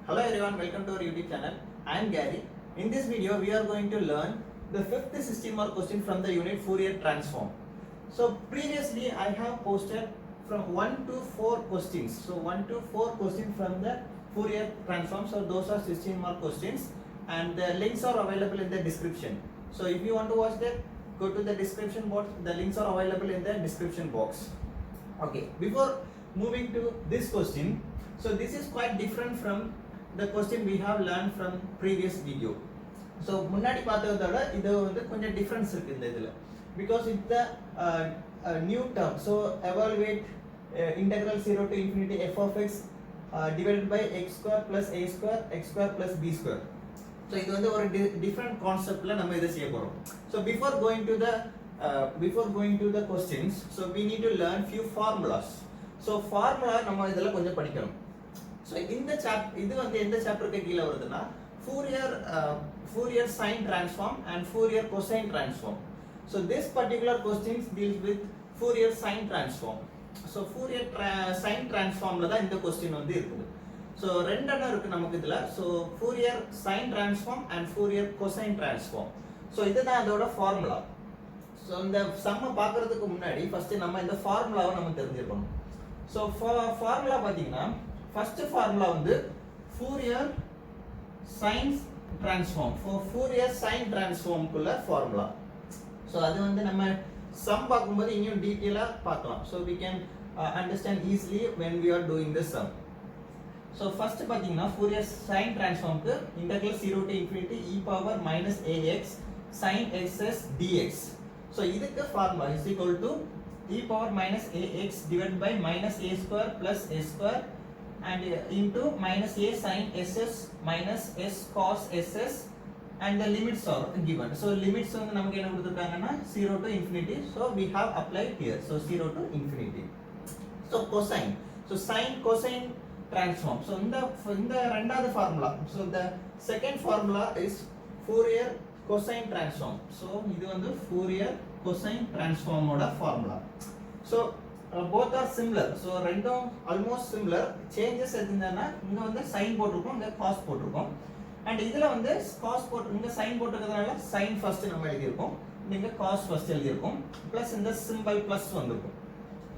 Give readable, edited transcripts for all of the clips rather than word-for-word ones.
Hello everyone, welcome to our YouTube channel. I am Gary. In this video, we are going to learn the fifth 16-mark question from the unit Fourier transform. So previously, I have posted from 1 to 4 questions. So 1 to 4 questions from the Fourier transform. So those are 16-mark questions, and the links are available in the description. So if you want to watch that, go to the description box. The links are available in the description box. Okay, before moving to this question, so this is quite different from the question we have learned from previous video. So முன்னாடி பார்த்ததோட இது வந்து கொஞ்சம் difference இருக்கு இந்த இதுல, because it's the new term. So evaluate integral 0 to infinity f of x divided by x square plus a square x square plus b square. So இது வந்து ஒரு different conceptல நம்ம இத செய்ய போறோம். So before going to the questions, so we need to learn few formulas. So formula நம்ம இதெல்லாம் கொஞ்சம் படிக்கணும். So இந்த இது வந்து எந்த சாப்டருக்கு கீழ வருதுன்னா Fourier sine transform and Fourier cosine transform. So this particular question deals with Fourier sine transform. So Fourier sine transformல தான் இந்த question வந்து இருக்குது. So ரெண்டெண்ணம் இருக்கு நமக்கு இதுல. So Fourier sine transform and Fourier cosine transform. So இதுதான் அதோட ஃபார்முலா. So இந்த சம்ம பார்க்கிறதுக்கு முன்னாடி ஃபர்ஸ்ட் நம்ம இந்த ஃபார்முலாவை நம்ம தெரிஞ்சிருக்கணும். So ஃபார்முலா பாத்தீங்கன்னா ஃபர்ஸ்ட் ஃபார்முலா வந்து Fourier sine transform. For Fourier sine transform குள்ள ஃபார்முலா. So அது வந்து நம்ம சம் பார்க்கும்போது இன்னும் டீடைலா பார்க்கலாம். So we can understand easily when we are doing the sum. So first பாத்தீங்கன்னா Fourier sine transform க்கு integral 0 to infinity e power minus ax sin xs dx. So இதுக்கு formula is equal to e power minus ax divided by minus a square plus a square and into minus a sin ss minus s cos ss, and the limits are given. So limits வந்து நமக்கு என்ன கொடுத்திருக்காங்கன்னா 0 to infinity. So we have applied here. So 0 to infinity. So cosine. So sine cosine transform. So இந்த ரெண்டாவது formula. So the second formula is Fourier cosine transform. So இது வந்து Fourier cosine transform ஓட formula. So both are similar. So ரெண்டும் almost similar. Changes எதுனா இங்க வந்து sin போட்டுருக்கோம், இங்க cos போட்டுருக்கோம். And இதுல வந்து cos போட்டு இங்க sin போட்டுக்கிறதுனால sin first நம்ம எழுதி இருக்கோம், இங்க cos first எழுதி இருக்கோம், plus இந்த symbol plus வந்திருக்கும்.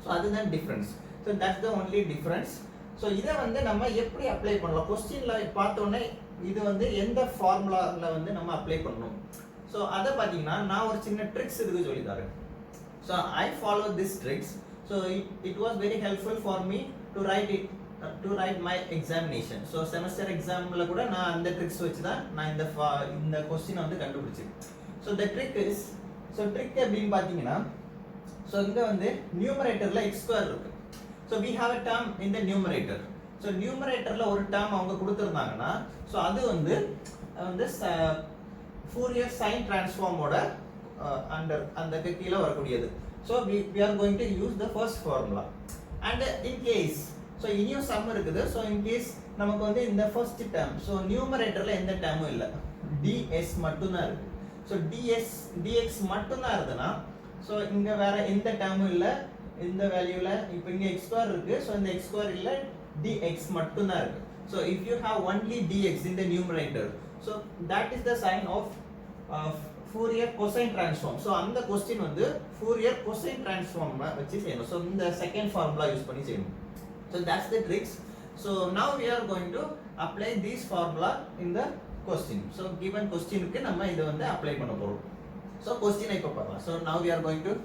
So அதுதான் difference. So that's the only difference. So இத வந்து நம்ம எப்படி அப்ளை பண்ணலாம்? क्वेश्चनல பார்த்தோனே இது வந்து எந்த ஃபார்முலால வந்து நம்ம அப்ளை பண்ணனும். So அத பாத்தீங்கன்னா நான் ஒரு சின்ன ட்ரிக்ஸ் இதுக்கு சொல்லி தரேன். So I follow this tricks. So it was very helpful for me to write my examination. So semester examல கூட நான் அந்த ட்ரிக்ஸ் வச்சு தான் நான் இந்த क्वेश्चन வந்து கண்டுபிடிச்சேன். So the trick is, so trick எப்படின்னு பாத்தீங்கன்னா, so இங்க வந்து நியூமரேட்டர்ல x ஸ்கொயர் இருக்கு. So we have a term in the numerator. So நியூமரேட்டர்ல ஒரு term அவங்க கொடுத்திருந்தாங்கன்னா, so அது வந்து Fourier sine transform ஓட அந்த கீழ வரக்கூடியது. So we are going to use the first formula. And in case, so இனியும் sum இருக்குது. So in case நமக்கு வந்து இந்த first term, so numeratorல எந்த termம் இல்ல, ds மட்டும் தான் இருக்கு. So dx மட்டும் தான் இருக்குனா, so இங்க வேற எந்த termம் இல்ல, இந்த வேல்யூல இப்போ இங்க x square இருக்கு. So இந்த x square இல்ல, dx மட்டும் தான் இருக்கு. So if you have only dx in the numerator, so that is the sign of Fourier cosine transform. So அந்த question வந்து Fourier cosine transform வச்சு செய்யணும். So இந்த second formula யூஸ் பண்ணி செய்யணும். So that's the tricks. So now we are going to apply this formula in the question. So given question க்கு நம்ம இத வந்து அப்ளை பண்ண போறோம். So question இப்ப பார்க்கலாம். So now we are going to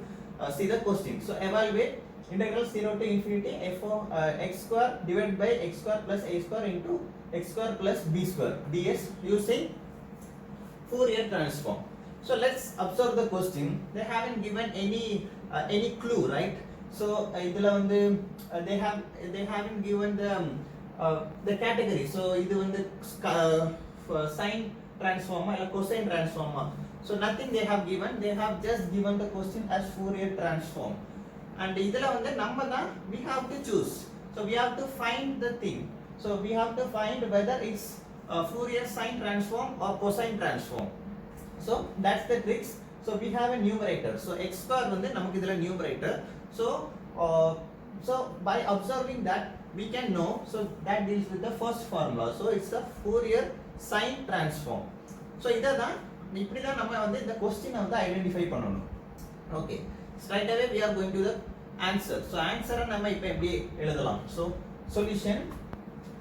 see the question. So evaluate integral 0 to infinity f of x square divided by x square plus a square into x square plus b square ds using Fourier transform. So let's observe the question. They haven't given any clue, right? So idhula vandu they haven't given the category. So idu vandu sine transform or cosine transform. So nothing they have given. They have just given the question as Fourier transform. And idhula vandu namma da we have to choose. So we have to find the thing. So we have to find whether it's Fourier sine transform or cosine transform. So that's the tricks. So we have a numerator. So x square வந்து நமக்கு இதுல numerator. So by observing that we can know, so that deals with the first formula. So it's the Fourier sine transform. So இத தான் இப்படி தான் நம்ம வந்து இந்த क्वेश्चन வந்து ஐடென்டிஃபை பண்ணனும். Okay, straight away we are going to the answer. So answer நம்ம இப்போ எப்படி எழுதலாம்? So solution.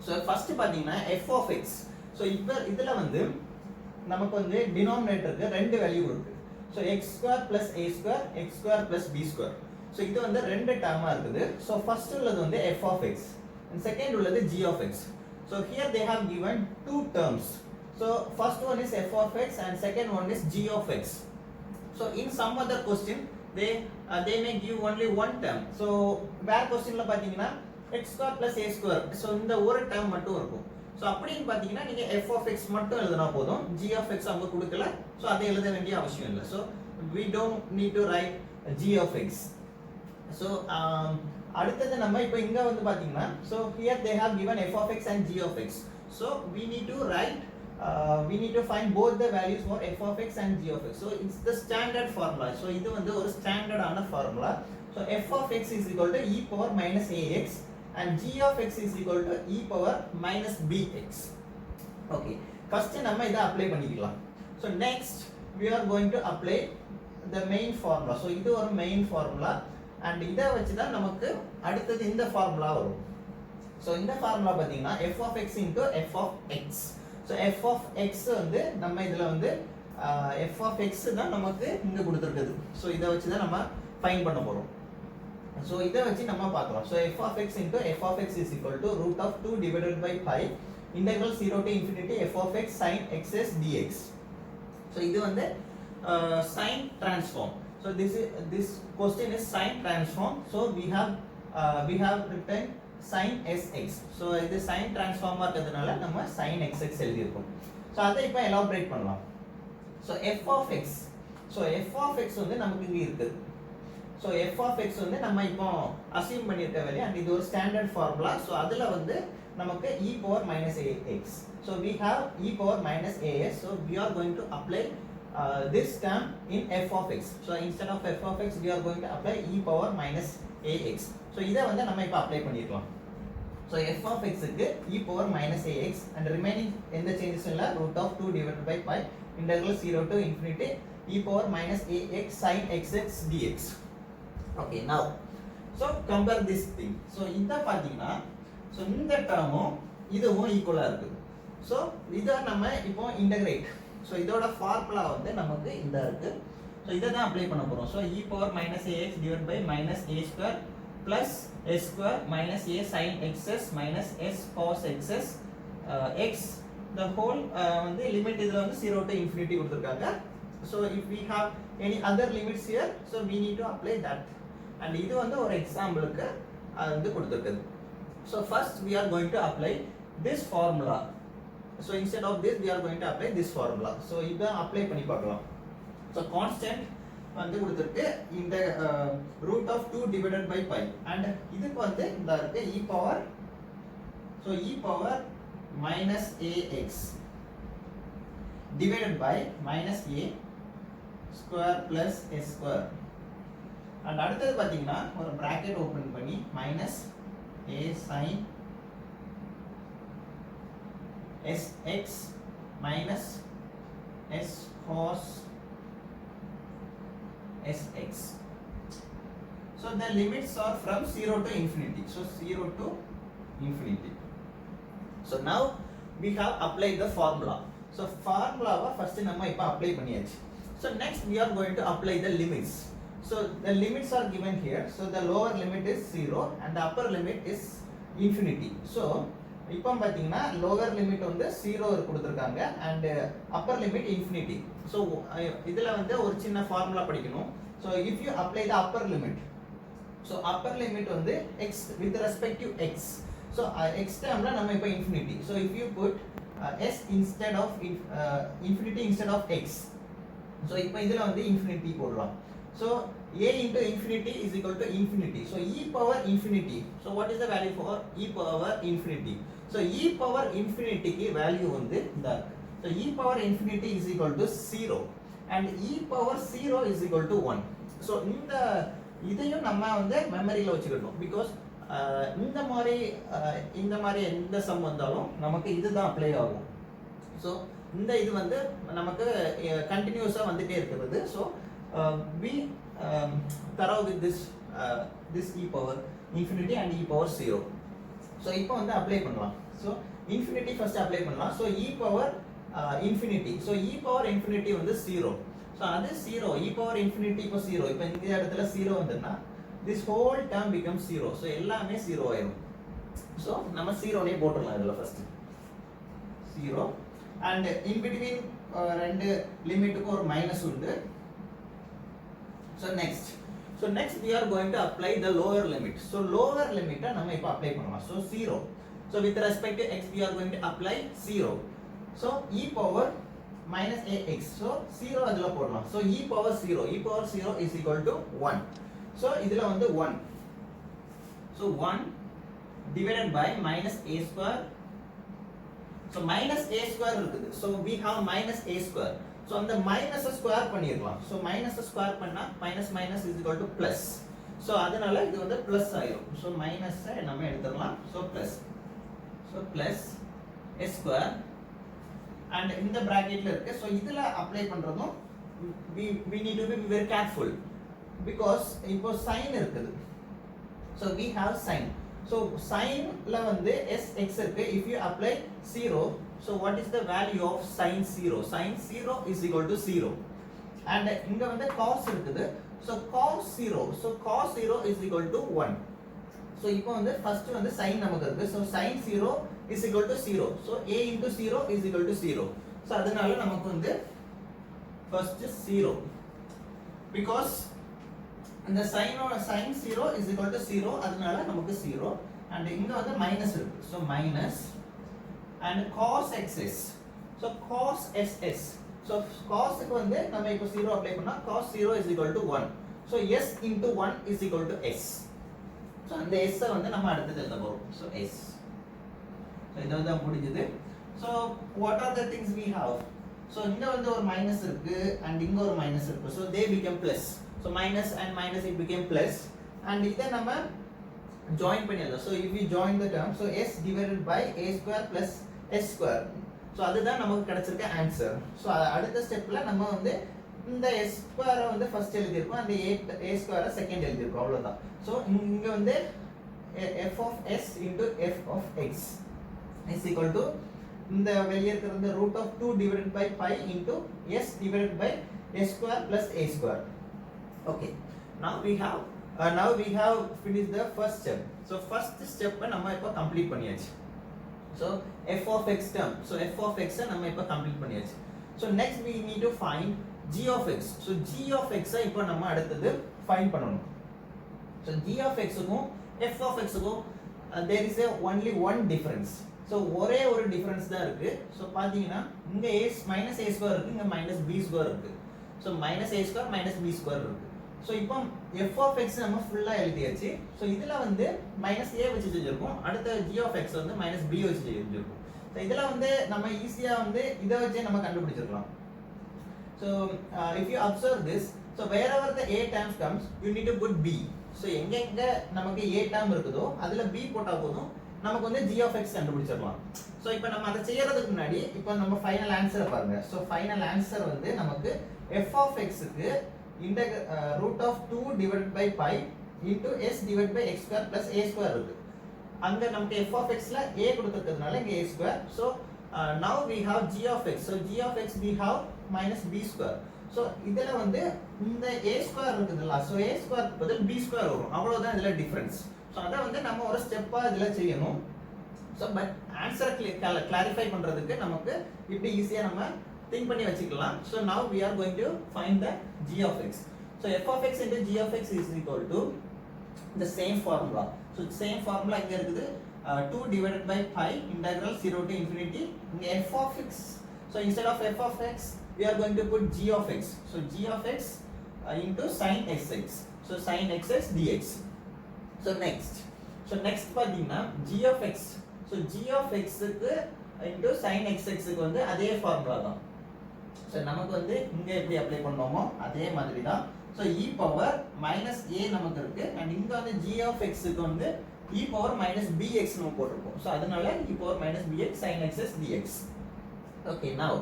So first பாத்தீங்கன்னா f of x. So இப்போ இதுல வந்து நமக்கு வந்து டினாமினேட்டருக்கு ரெண்டு வேல்யூ இருக்கு. So x square plus a square, x square plus b square. So இது வந்து ரெண்டு டேர்மா இருக்குது. So first உள்ளது வந்து f of x and second உள்ளது g of x. So here they have given two terms. So first one is f of x and second one is g of x. So in some other question they may give only one term. So வேற क्वेश्चनல பாத்தீங்கன்னா x square plus a square. So இந்த ஒரு term மட்டும் இருக்கும். So அப்படினு பாத்தீங்கன்னா நீங்க f of x மட்டும் எழுதினா போதும், g of x அவங்க கொடுக்கல, so அதை எழுத வேண்டிய அவசியம் இல்லை. So we don't need to write g of x. So அடுத்தது நம்ம இப்போ இங்க வந்து பாத்தீங்கன்னா, so here they have given f of x and g of x. So we need to write we need to find both the values for f of x and g of x. So it's the standard formula. So இது வந்து ஒரு standard ஆன formula. So f of x is equal to e power minus ax and g of x is equal to e power minus bx. Okay, first நம்ம இத apply பண்ணிக்கலாம். So next we are going to apply the main formula. So இது ஒரு main formula and இத வச்சு தான் நமக்கு அடுத்து இந்த ஃபார்முலா வரும். So இந்த ஃபார்முலா பாத்தீங்கன்னா f of x into f of x. So f of x வந்து நம்ம இதுல வந்து f of x தான் நமக்கு இங்க கொடுத்திருக்குது. So இத வச்சு தான் நம்ம ஃபைண்ட் பண்ண போறோம். So இத வச்சு நம்ம பார்க்கலாம். So f of x into f of x is equal to root of 2 divided by pi integral 0 to infinity f of x sin xs dx. So இது வந்து sine transform. So this question is sine transform. So we have written sin sx. So இது sin transform இருக்கிறதுனால நம்ம sin xx எழுதி இருக்கோம். So அதை இப்போ elaborate பண்ணலாம். So f of x. So f of x வந்து நமக்கு இங்க இருக்குது. So f of x வந்து நம்ம இப்போ அஸ்யூம் பண்ணிருக்க வேலையா, and இது ஒரு ஸ்டாண்டர்ட் ஃபார்முலா. So அதுல வந்து நமக்கு e power minus ax. So we have e power minus as. So we are going to apply this term in f of x. So instead of f of x we are going to apply e power minus ax. So இத வந்து நம்ம இப்போ apply பண்ணிரலாம். So f of x க்கு e power minus ax and remaining எந்த changes இல்ல, root of 2 divided by pi integral 0 to infinity e power minus ax sin xx dx. Okay, now so compare this thing. So இந்த பாத்தீங்கன்னா, so இந்த டேர்மும் இதுவும் ஈக்குவலா இருக்கு. So இத நம்ம இப்போ இன்டகிரேட். So இதோட ஃபார்முலா வந்து நமக்கு இந்த இருக்கு. So இத தான் அப்ளை பண்ண போறோம். So e power minus ax divided by minus a square plus s square minus a sin xs minus s cos xs x the whole வந்து லிமிட் இதுல வந்து 0 to infinity கொடுத்திருக்காங்க. So if we have any other limits here, so we need to apply that. And இது வந்து ஒரு எக்ஸாம்பிளுக்கு வந்து கொடுத்திருக்குது. So first we are going to apply this formula. So instead of this we are going to apply this formula. So இத apply பண்ணி பார்க்கலாம். So constant வந்து கொடுத்திருக்கு இந்த root of 2 divided by pi and இதுக்கு வந்து இந்த இருக்கு e power, so e power minus ax divided by minus a square plus s square and அடுத்தது பாத்தீங்கன்னா ஒரு bracket open பண்ணி minus a sin sx minus s cos sx. So the limits are from 0 to infinity. So 0 to infinity. So now we have applied the formula. So formula first நம்ம இப்ப apply பண்ணியாச்சு. So next we are going to apply the limits. So the limits are given here. So the lower limit is 0 and the upper limit is infinity. So இப்போ பாத்தீங்கன்னா lower limit வந்து 0 கொடுத்திருக்காங்க and upper limit infinity. So இதுல வந்து ஒரு சின்ன formula படிக்கணும். So if you apply the upper limit, so upper limit வந்து x with respect to x. So x termல நம்ம இப்போ infinity. So if you put s instead of infinity instead of x, so இப்போ இதுல வந்து infinity போடலாம். So a into infinity is equal to infinity. So e power infinity. So what is the value for e power infinity? So e power infinity க்கு value வந்து இந்த. So e power infinity is equal to 0 and e power 0 is equal to 1. So இந்த இதையும் நம்ம வந்து மெமரியில வச்சுக்கணும் because இந்த மாதிரி எந்த சம் வந்தாலும் நமக்கு இதுதான் அப்ளை ஆகும். ஸோ இந்த இது வந்து நமக்கு கண்டினியூஸாக வந்துட்டே இருக்கிறது. So we thorough with this e power infinity and e power 0. So இப்போ வந்து அப்ளை பண்ணலாம். ஸோ இன்ஃபினிட்டி ஃபர்ஸ்ட் அப்ளை பண்ணலாம். So e power infinity. So e power infinity வந்து 0. ஸோ அது 0. e power infinity இப்போ 0. இப்போ இந்த இடத்துல 0 வந்துன்னா this whole term becomes 0. So எல்லாமே 0 ஆயிடும். ஸோ நம்ம 0 போட்டுடலாம் இதில் ஃபர்ஸ்ட் 0 and in between ரெண்டு லிமிட்டுக்கு ஒரு மைனஸ் உண்டு. So next we are going to apply the lower limit. So lower limit நம்ம இப்போ apply பண்ணலாம். So 0. So with respect to x we are going to apply 0. So e power minus ax. So 0 அதுல போடலாம். So e power 0 is equal to 1. So இதுல வந்து 1. So 1 divided by minus a square. So minus a square இருக்குது. So we have minus a square. So அந்த minus square பண்ணிரலாம். So minus square பண்ணா minus minus is equal to plus. So அதனால இது வந்து plus ஆயிடும். So minus நம்ம எடுத்துறலாம். So plus. So plus a square and இந்த bracketல இருக்கு. So இதுல அப்ளை பண்றதும் we need to be very careful because இப்போ sin இருக்குது. So we have sin. So sin ல வந்து sx இருக்கு. If you apply 0, so what is the value of sin 0? Sin 0 is equal to 0. And இங்க வந்து cos இருக்குது. So cos 0. So cos 0 is equal to 1. So இப்போ வந்து first வந்து sin நமக்கு இருக்கு. So sin 0 is equal to 0. So a into 0 is equal to 0. So அதனால நமக்கு வந்து first 0 because இந்த sin 0 is equal to 0 அதனால நமக்கு 0 and இங்க வந்து மைனஸ் இருக்கு. So minus and cos xs. So cos ss. So cos க்கு வந்து நம்ம இப்போ 0 அப்ளை பண்ணா cos 0 is equal to 1. So s into 1 is equal to s. So அந்த s வந்து நம்ம அடுத்து எழுத போறோம். So s. So இது வந்து முடிஞ்சது. So what are the things we have? So இங்க வந்து ஒரு மைனஸ் இருக்கு and இங்க ஒரு மைனஸ் இருக்கு. So they become plus. So minus and minus it became plus and இத நம்ம join பண்ணிடலாம். So if we join the term, so s divided by a square plus s square. So அதுதான் நமக்கு கிடைச்சிருக்க answer. So அடுத்த ஸ்டெப்ல நம்ம வந்து இந்த s square வந்து ஃபர்ஸ்ட் எழுதி இருக்கோம் and a square செகண்ட் எழுதி இருக்கோம் அவ்வளவுதான். So இங்க வந்து f of s into f of x is equal to இந்த வெளிய இருக்கிற root of 2 divided by pi into s divided by a square plus a square. Okay, now we have finished the first step. So first step நம்ம இப்ப complete பண்ணியாச்சு. So f of x term. So f of x நம்ம இப்ப complete பண்ணியாச்சு. So next we need to find g of x. So g of x இப்ப நம்ம அடுத்து find பண்ணனும். So g of x க்கும் f of x க்கும் there is only one difference. So ஒரே ஒரு டிஃபரன்ஸ் தான் இருக்கு. So பாத்தீங்கன்னா இங்க minus a square இருக்கு, இங்க minus b square இருக்கு. So minus a square minus b square இருக்கு. So இப்போ f of x நம்ம ஃபுல்லா எழுதியாச்சு. So இதுல வந்து minus a வச்சு செஞ்சிருக்கோம். அடுத்து g of x வந்து minus b வச்சு செஞ்சிருக்கோம். So இதுல வந்து நம்ம ஈஸியா வந்து இத வச்சே நம்ம கண்டுபிடிச்சிரலாம். So if you observe this, so wherever the a terms comes you need to put b. So எங்க நமக்கு a term இருக்குதோ அதுல b போட்டா போதும் நமக்கு வந்து g of x கண்டுபிடிச்சிரலாம். So இப்போ நம்ம அத செய்யறதுக்கு முன்னாடி இப்போ நம்ம ஃபைனல் ஆன்சரை பாருங்க. So ஃபைனல் ஆன்சர் வந்து நமக்கு f of x க்கு root of 2 divided by pi into s divided by x square plus a square இருக்கு. அங்க நமக்கு f of x ல a கொடுத்திருக்கிறதுனால இங்க a square. So now we have g of x. So g of x we have minus b square. So இதுல வந்து இந்த a square இருக்குதுல, so a square பதில் b square வரும். அவ்வளவுதான் இதுல டிஃபரன்ஸ். So அத வந்து நம்ம ஒரு ஸ்டெப்பா இதுல செய்யணும். So but ஆன்சரை கிளாரிஃபை பண்றதுக்கு நமக்கு இப்படி ஈஸியா நம்ம think பண்ணி வச்சுக்கலாம். So now we are going to find the g of x. So f of x into g of x is equal to the same formula. So same formula இங்க இருக்குது 2 divided by pi integral 0 to infinity f of x. So instead of f of x we are going to put g of x. So g of x into sin xx. So sin xx dx. So next பாத்தீங்கன்னா g of x. So g of x க்கு into sin xx க்கு வந்து அதே formula தான். So நமக்கு வந்து இங்க எப்படி அப்ளை பண்ணோமோ அதே மாதிரி தான். So e power minus a நமக்கு இருக்கு and இங்க வந்து g of x க்கு வந்து e power minus bx நம்ம போட்டுருக்கோம். So அதனால e power minus bx sin xs dx. Okay, now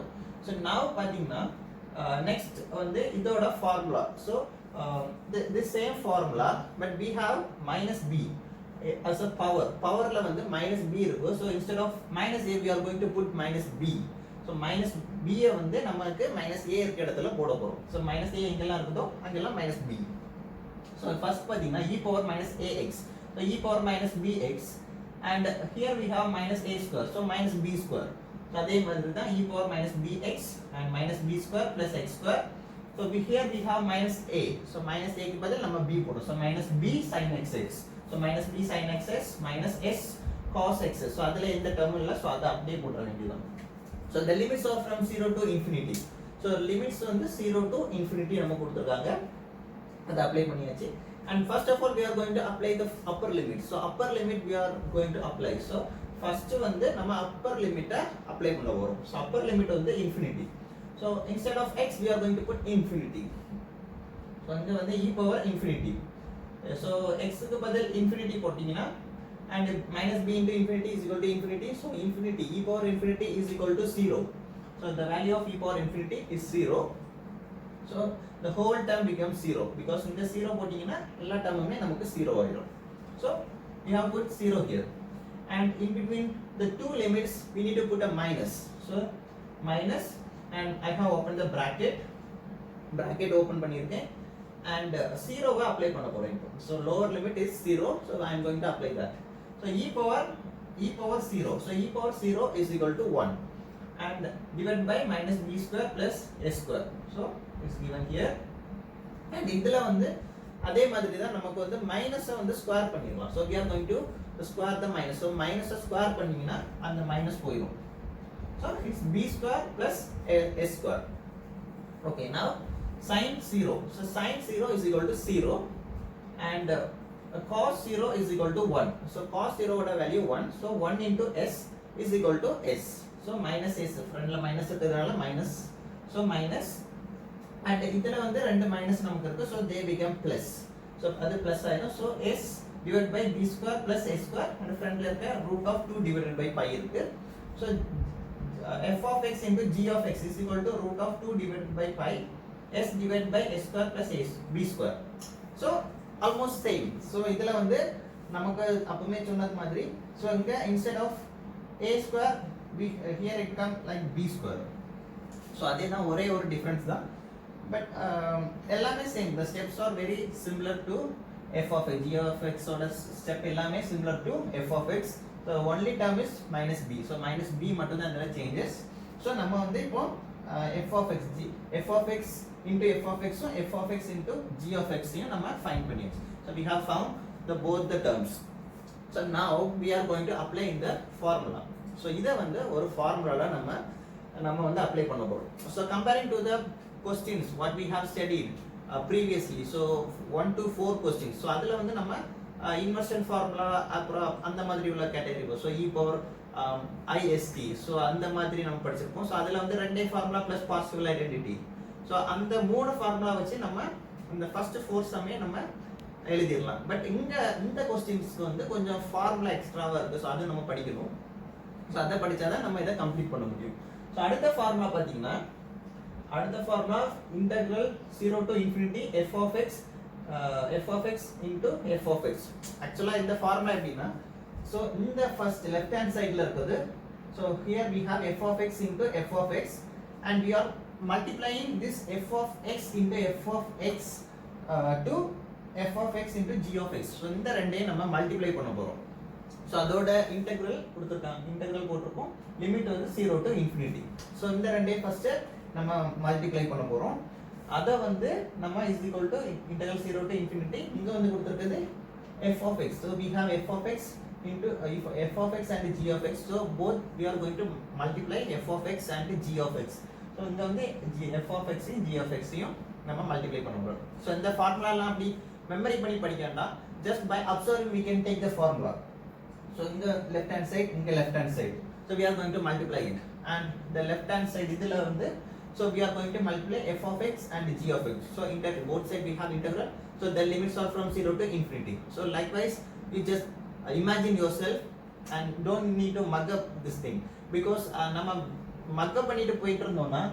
பாத்தீங்கன்னா next வந்து இதோட formula. So the same formula but we have minus b as a powerல வந்து minus b இருக்கு. So instead of minus a we are going to put minus b. So minus b வந்து நமக்கு minus a இருக்க இடத்துல போட போறோம். So minus a எங்கெல்லாம் இருக்குதோ அங்கெல்லாம் minus b. So first பாத்தீங்கன்னா e power minus ax. So e power minus bx and here we have minus a square. So minus b square. So அதே மாதிரி தான் e power minus bx and minus b square plus x square. So here we have minus a. So minus a க்கு பதில் நம்ம b போடுறோம். So minus b sin xx. So minus b sin xx minus s cos xx. So அதுல எந்த term இல்ல. So அத அப்படியே போட்ற வேண்டியதுதான். So the limits are from 0 to infinity. So limits வந்து 0 to infinity நம்ம கொடுத்திருக்காங்க. அத அப்ளை பண்ணியாச்சு. And first of all we are going to apply the upper limit. So upper limit we are going to apply. So first வந்து நம்ம upper limit apply பண்ண போறோம். So upper limit வந்து infinity. So instead of x we are going to put infinity. So இங்க வந்து e power infinity. So x க்கு பதில் infinity போட்டீங்கன்னா and minus b into infinity is equal to infinity. So infinity e power infinity is equal to 0. So the value of e power infinity is 0. So the whole term becomes 0 because இந்த 0 போட்டீங்கன்னா எல்லா டேர்முமே நமக்கு 0 ஆயிடும். So we have put 0 here and in between the two limits we need to put a minus. So minus and I have opened the bracket open பண்ணிருக்கேன் and 0 why apply பண்ண போறேன். So lower limit is 0. So I am going to apply that. So e power 0. So e power 0 is equal to 1 and divided by minus b square plus s square. So it's given here and இதுல வந்து அதே மாதிரி தான் நமக்கு வந்து minus வந்து square பண்ணிரலாம். So we are going to square the minus. So minus square பண்ணீங்கன்னா அந்த மைனஸ் போயிடும். So it's b square plus s square. Okay, now sin 0. So sin 0 is equal to 0 and cos 0 is equal to 1. So cos 0 ஓட value 1. So 1 into s is equal to s. So minus s ஃப்ரண்ட்ல minus இருக்கிறதால minus. So minus and இதுல வந்து ரெண்டு minus நமக்கு இருக்கு. So they become plus. So அது plus ஆயிடும். So s divided by b square plus s square and ஃப்ரண்ட்ல இருக்க root of 2 divided by pi இருக்கு. So f of x into g of x is equal to root of 2 divided by pi s divided by s square plus b square. So almost same. So இதுல வந்து நமக்கு அப்பமே சொன்னது மாதிரி so இங்க instead of a square we here it comes like b square. So அதே தான் ஒரே ஒரு டிஃபரன்ஸ் தான் but எல்லாமே same. The steps are very similar to f of x. g of x ஓட ஸ்டெப் எல்லாமே similar to f of x. So only term is minus b. So minus b மட்டும் தான் இதுல changes. So நம்ம வந்து இப்போ f of x into f of x and f of x into g of x நம்ம find பண்ணியாச்சு. So we have found both the terms. So now we are going to apply in the formula. So இத வந்து ஒரு ஃபார்முலால நம்ம வந்து apply பண்ண போறோம். So comparing to the questions what we have studied previously. So 1 to 4 questions. So அதுல வந்து நம்ம inversion formula அப்புறம் அந்த மாதிரி உள்ள category. So e power ist. So அந்த மாதிரி நம்ம படிச்சிருப்போம். So அதுல வந்து ரெண்டே formula plus partial identity. So அந்த மூணு ஃபார்முலா வச்சு நம்ம இந்த ஃபர்ஸ்ட் 4 சம்மே நம்ம எழுதிரலாம். பட் இந்த क्वेश्चंस्க்கு வந்து கொஞ்சம் ஃபார்முலா எக்ஸ்ட்ராவா இருக்கு. So அது நம்ம படிக்கணும். So அத படிச்சாதான் நம்ம இத கம்ப்ளீட் பண்ண முடியும். So அடுத்த ஃபார்முலா பாத்தீங்கன்னா integral 0 to infinity f of x into f of x. Actually இந்த ஃபார்முலா எப்படின்னா so இந்த first left hand sideல இருக்குது. So here we have f of x into f of x and we are multiplying this f of x into f of x to f of x into g of x. So இந்த ரெண்டையும் நம்ம multiply பண்ண போறோம். So அதோட integral கொடுத்திருக்காங்க. integral போட்டுருக்கோம். Limit வந்து 0 to infinity. So இந்த ரெண்டையும் ஃபர்ஸ்ட் நம்ம மல்டிப்ளை பண்ண போறோம். அத வந்து நம்ம is equal to integral 0 to infinity. இங்க வந்து கொடுத்திருக்கிறது f of x. So we have f of x into f of x and g of x. So both we are going to multiply f of x and g of x. So இங்க வந்து f of x g of x யும் நம்ம multiply பண்ண போறோம். So இந்த ஃபார்முலாலாம் அப்படி memory பண்ணி படிக்க வேண்டாம். Just by observing we can take the formula. So in the left hand side, in the left hand side. So we are going to multiply it. And the left hand side idhula vandu so we are going to multiply f of x and g of x. So in that both side we have integral. So the limits are from 0 to infinity. So likewise we just imagine yourself and don't need to mug up this thing because நம்ம mug up பண்ணிட்டு போயிட்டு இருந்தோம்னா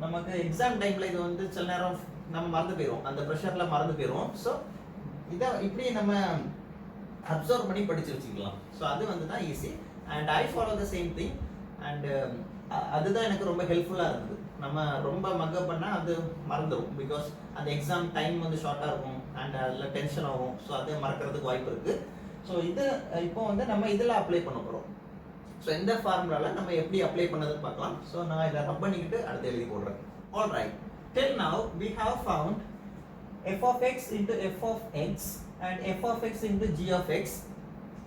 நமக்கு exam டைம்ல இது வந்து சில நேரம் நம்ம மறந்து போயிடும், அந்த ப்ரெஷர்ல மறந்து போயிடும். ஸோ இதை இப்படி நம்ம அப்சர்வ் பண்ணி படிச்சு வச்சுக்கலாம். ஸோ அது வந்து தான் easy and I follow the same thing and அதுதான் எனக்கு ரொம்ப ஹெல்ப்ஃபுல்லாக இருந்தது. நம்ம ரொம்ப மக்கப் பண்ணால் அது மறந்துடும் பிகாஸ் அந்த எக்ஸாம் டைம் வந்து ஷார்ட்டாக இருக்கும் அண்ட் அதில் டென்ஷன் ஆகும். ஸோ அது மறக்கிறதுக்கு வாய்ப்பு இருக்குது. ஸோ இது இப்போ வந்து நம்ம இதில் அப்ளை பண்ண போகிறோம். ஸோ இந்த ஃபார்முலாவில் நம்ம எப்படி அப்ளை பண்ணதுன்னு பார்க்கலாம். ஸோ நான் இதை ரப் பண்ணிக்கிட்டு அடுத்து எழுதி போடுறேன். All right, till now we have found f of x into f of x and f of x into g of x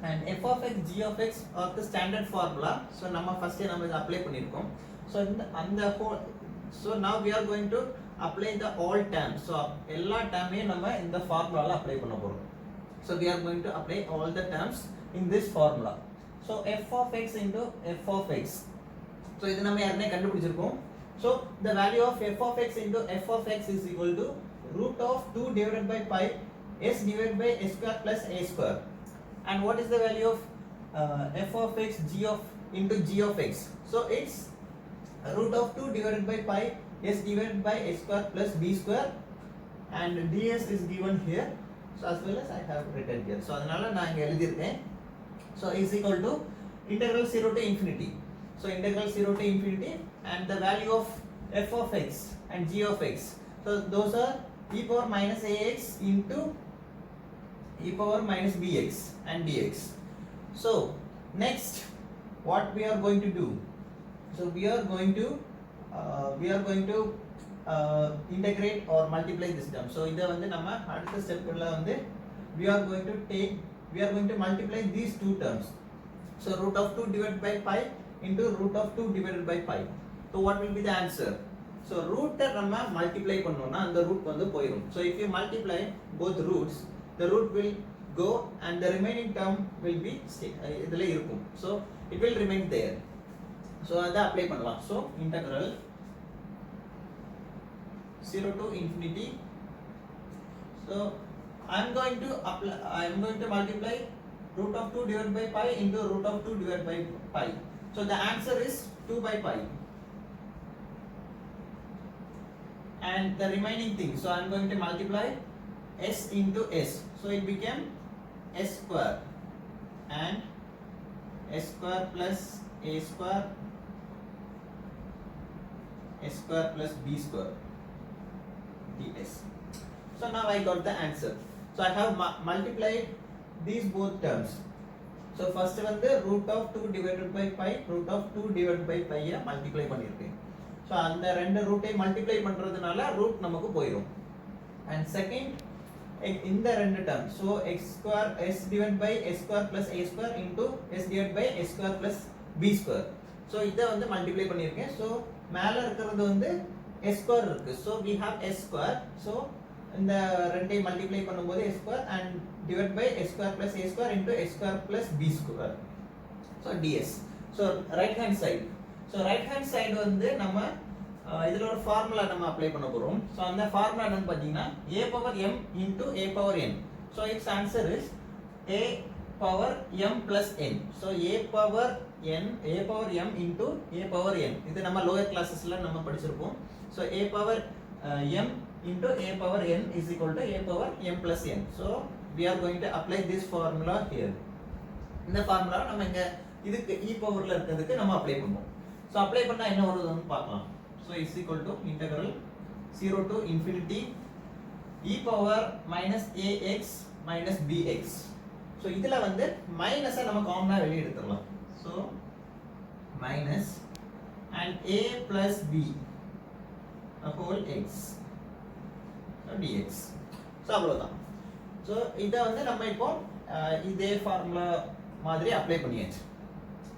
and f of x g of x are the standard formula. So நம்ம first நம்ம இத apply பண்ணிருக்கோம். So அந்த whole, so now we are going to apply the all terms. So எல்லா டேர்மையும் நம்ம இந்த ஃபார்முலால apply பண்ண போறோம். So we are going to apply all the terms in this formula. So f of x into f of x. So இது நம்ம ஏற்கனவே கண்டுபிடிச்சிருக்கோம். So the value of f of x into f of x is equal to root of 2 divided by pi s divided by s square plus a square. And what is the value of f of x g of into g of x? So it's root of 2 divided by pi s divided by s square plus b square and ds is given here. So as well as I have written here. So அதனால நான் இங்க எழுதி இருக்கேன். So is equal to integral 0 to infinity. So integral 0 to infinity and the value of f of x and g of x. So those are e power minus ax into e power minus bx and dx. So next what we are going to do? So we are going to integrate or multiply this term. So இத வந்து நம்ம அடுத்த ஸ்டெப்ல வந்து we are going to multiply these two terms. So root of 2 divided by pi into root of 2 divided by pi. So what will be the answer? So root நம்ம multiply பண்ணோம்னா அந்த root வந்து போயிடும். So if you multiply both roots, the root will go and the remaining term will be இதுல இருக்கும். So it will remain there. So அதை apply பண்ணலாம். So integral 0 to infinity. So I am going to multiply root of 2 divided by pi into root of 2 divided by pi. So the answer is 2 by pi. And the remaining thing, so I am going to multiply s into s. So it became s square and s square plus a square, s square plus b square ds. So now I got the answer. So I have multiplied these both terms. So first one the root of 2 divided by pi, root of 2 divided by pi multiply பண்ணிருக்கேன். So அந்த ரெண்டு ரூட்டை multiply பண்றதுனால root நமக்கு போயிடும். And second இந்த ரெண்டு term, so x square s divided by s square plus a square into s divided by s square plus b square. So இத வந்து மல்டிப்ளை பண்ணிருக்கேன். So மேல இருக்குறது வந்து s square இருக்கு. So we have s square. So இந்த ரெண்டை multiply பண்ணும்போது s square and divided by s square plus a square into s square plus b square. So ds. So right hand side. So right hand side வந்து நம்ம இதுல ஒரு formula நம்ம apply பண்ண போறோம். So அந்த ஃபார்முலா என்னன்னு பாத்தீங்கன்னா a power m into a power n. So its answer is a power m plus n. So a power m into a power n. இது நம்ம lower classes-ல நம்ம படிச்சிருப்போம். So a power m into a power n is equal to a power m plus n. So we are going to apply this formula here. இந்த formula நம்ம இங்க இதுக்கு e பவர்ல இருக்கிறதுக்கு நம்ம அப்ளை பண்ணுவோம். So அப்ளை பண்ணா என்ன வருதுன்னு பார்க்கலாம். So is equal to integral 0 to infinity e power minus ax minus bx. So இதுல வந்து மைனஸ நம்ம காமனா வெளிய எடுத்துறலாம். So minus and a plus b a whole x dx. So அவ்வளவுதான். So இத வந்து நம்ம இப்போ இதே ஃபார்முலா மாதிரி அப்ளை பண்ணியாச்சு.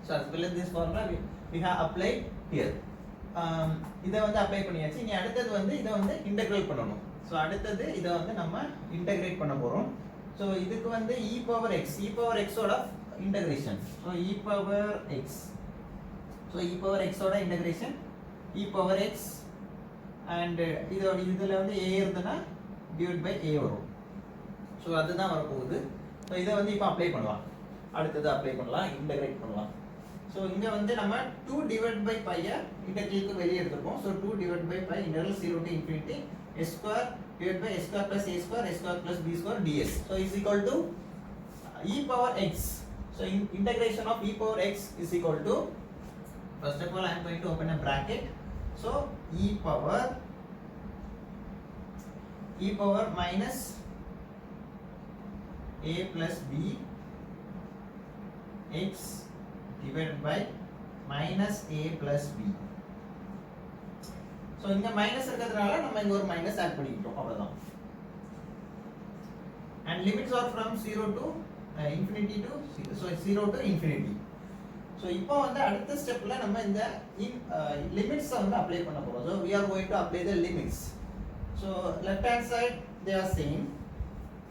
So as well as this formula we have applied here. இத வந்து அப்ளை பண்ணியாச்சு. இனி அடுத்து வந்து இத வந்து இன்டகிரேட் பண்ணனும். So அடுத்து இத வந்து நம்ம இன்டகிரேட் பண்ண போறோம். So இதுக்கு வந்து e power x ஓட integration. So e power x. So e power x ஓட integration e power x and இதுல வந்து a இருந்தனா divide by a வரும். So அதுதான் வர போகுது. So இத வந்து இப்போ அப்ளை பண்ணலாம். அடுத்தது அப்ளை பண்ணலாம், இன்டகிரேட் பண்ணலாம். ஸோ இங்கே வந்து நம்ம 2 divided by pi இன்டெகிரலுக்கு வெளியே எடுத்துருக்கோம். So 2 divided by pi integral 0 to infinity s square divided by s square plus a square s square plus b square ds. So is equal to e power x. So integration of e power x is equal to, first of all I am going to open a bracket. So e power minus a plus b x divided by minus a plus b. So இங்க minus இருக்கிறதுனால நம்ம இங்க ஒரு minus add பண்ணிட்டோம், அவ்வளவுதான். And limits are from 0 to infinity to 0. So 0 to infinity. So இப்போ வந்து அடுத்த ஸ்டெப்ல நம்ம இந்த லிமிட்ஸ் வந்து அப்ளை பண்ண போறோம். So we are going to apply the limits. So left hand side they are same,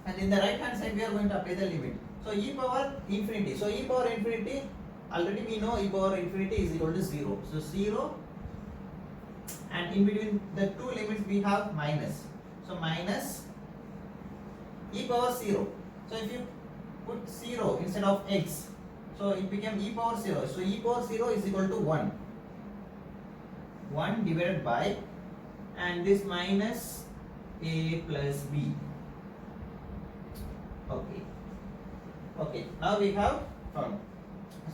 and in the right hand side we are going to apply the limit. So e power infinity. So e power infinity, already we know e power infinity is equal to 0. So 0, and in between the two limits we have minus. So minus e power 0. So if you put 0 instead of x, so it became e power 0. So e power 0 is equal to 1. 1 divided by, and this minus a plus b. Okay, now we have found.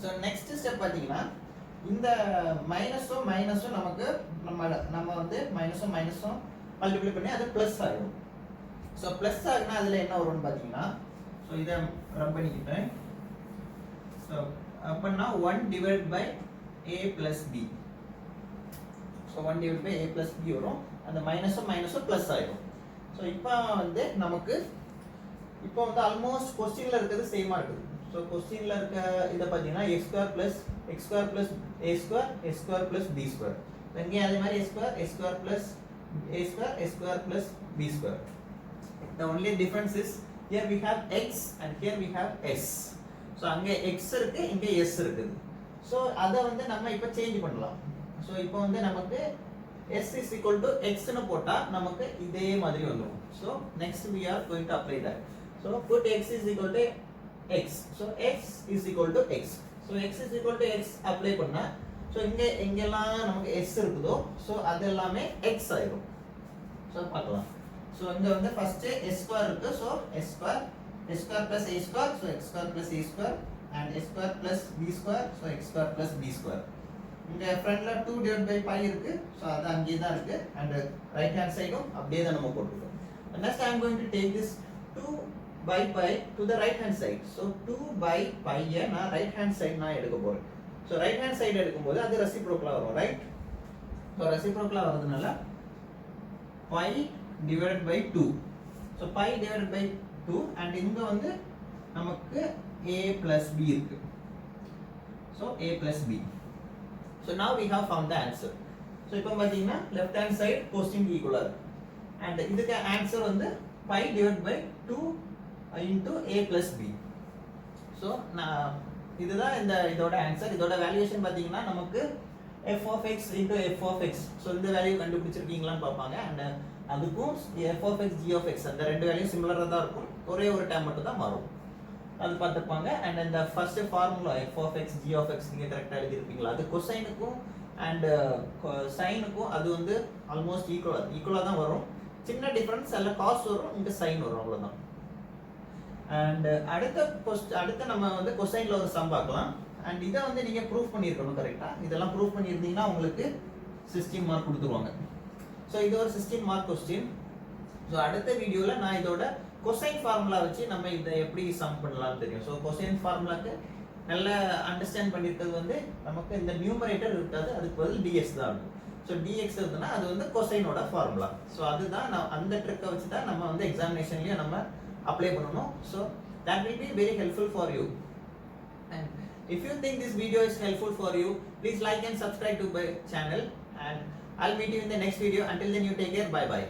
So next step பாத்தீங்கன்னா இந்த மைனஸும் நமக்கு நம்ம வந்து மைனஸும் multiply பண்ணி அது plus ஆகும். ஸோ பிளஸ் ஆகுனா அதில் என்ன வரும்னு பார்த்தீங்கன்னா, ஸோ இதை ரன் பண்ணிக்கிட்டேன். ஸோ அப்படின்னா 1 divided by a plus b. So 1 divided by a plus b வரும். அந்த மைனஸும் ப்ளஸ் ஆகிடும். ஸோ இப்போ வந்து நமக்கு இப்போ வந்து ஆல்மோஸ்ட் கொஸ்டினில் இருக்கிறது சேமாக இருக்குது. ஸோ கொஸ்டினில் இருக்க இதை பார்த்தீங்கன்னா x square plus a square s square plus b square. இங்கே அதே மாதிரி s square plus a square s square plus b square. The only difference is here we have x and here we have s. So அங்கே x இருக்கு, இங்கே s இருக்குது. So அதை வந்து நம்ம இப்போ சேஞ்ச் பண்ணலாம். ஸோ இப்போ வந்து நமக்கு s is equal to x னு போட்டா நமக்கு இதே மாதிரி வந்துரும். So next we are going to apply that. So put x is equal to x. So x is equal to x. So x is equal to x apply பண்ணா, so இங்க எங்கெல்லாம் நமக்கு s இருக்குதோ so அது எல்லாமே x ஆயிடும். So பார்க்கலாம். So இங்க வந்து first s square இருக்கு. So s square plus a square, so x square plus a square, and s square plus b square, so x square plus b square. இங்க ஃப்ரண்ட்ல 2 divided by pi இருக்கு. So அது அங்கேயே தான் இருக்கு, and right hand சைடும் அப்படியே தான் நம்ம போட்டுருக்கோம். Next I am going to take this 2 by pi to the right hand side. So 2 by pi நான் right hand side நான் எடுக்க போறேன். So right hand side எடுக்கும்போது அது ரெசிப்ரோக்கலா வரும், ரைட்? So ரெசிப்ரோக்கலா வரதுனால pi divided by 2. So pi divided by 2, and இங்க வந்து நமக்கு a plus b இருக்கு. So a plus b. So now we have found the answer. So இப்போ பாத்தீங்கன்னா left hand side question equal இருக்கு, and இதுக்கு answer வந்து pi divided by 2 into a plus b. So இதுதான் இதோட ஆன்சர். இதோட valuation பாத்தீங்கன்னா நமக்கு f of x into f of x. So இந்த வேல்யூ கண்டுபிடிச்சிருக்கீங்களான்னு பார்ப்பாங்க, and அதுக்கும் f of x g of x அந்த ரெண்டு வேல்யூ சிமிலரா தான் இருக்கும், ஒரே ஒரு டேர்ம் மட்டும் தான் மாறும், அது பார்த்துப்பாங்க. அண்ட் இந்த first formula f of x g of x நீங்க கரெக்டா எழுதிருப்பீங்களா, அது கொசைனுக்கும் அண்ட் சைனுக்கும் அது வந்து ஆல்மோஸ்ட் ஈக்குவலா தான் வரும். சின்ன டிஃபரன்ஸ் அல்ல காஸ் வரும், இங்க சைன் வரும், அவ்வளவுதான். அண்ட் அடுத்த நம்ம வந்து கொசைன்ல ஒரு சம் பார்க்கலாம். அண்ட் இதை வந்து நீங்க ப்ரூஃப் பண்ணியிருக்கணும் கரெக்டா. இதெல்லாம் ப்ரூஃப் பண்ணியிருந்தீங்கன்னா உங்களுக்கு 16 மார்க் கொடுத்துருவாங்க. ஸோ இது ஒரு 16 மார்க் கொஸ்டின். ஸோ அடுத்த வீடியோல நான் இதோட கொசைன் ஃபார்முலா வச்சு நம்ம இதை எப்படி சம் பண்ணலாம்னு தெரியும். ஸோ கொசைன் ஃபார்முலாக்கு நல்லா அண்டர்ஸ்டாண்ட் பண்ணியிருக்கிறது வந்து நமக்கு இந்த நியூமரேட்டர் இருக்காது, அதுக்கு பதில் dx தான் இருக்கும். ஸோ dx இருக்குன்னா அது வந்து கொசைனோட ஃபார்முலா. ஸோ அதுதான் அந்த ட்ரிக்கை வச்சு தான் நம்ம வந்து எக்ஸாமினேஷன்லயும் நம்ம அப்ளை பண்ணணும். So that will be very helpful for you. And if you think this video is helpful for you, please like and subscribe to my channel, and I'll meet you in the next video. Until then, you take care. Bye bye.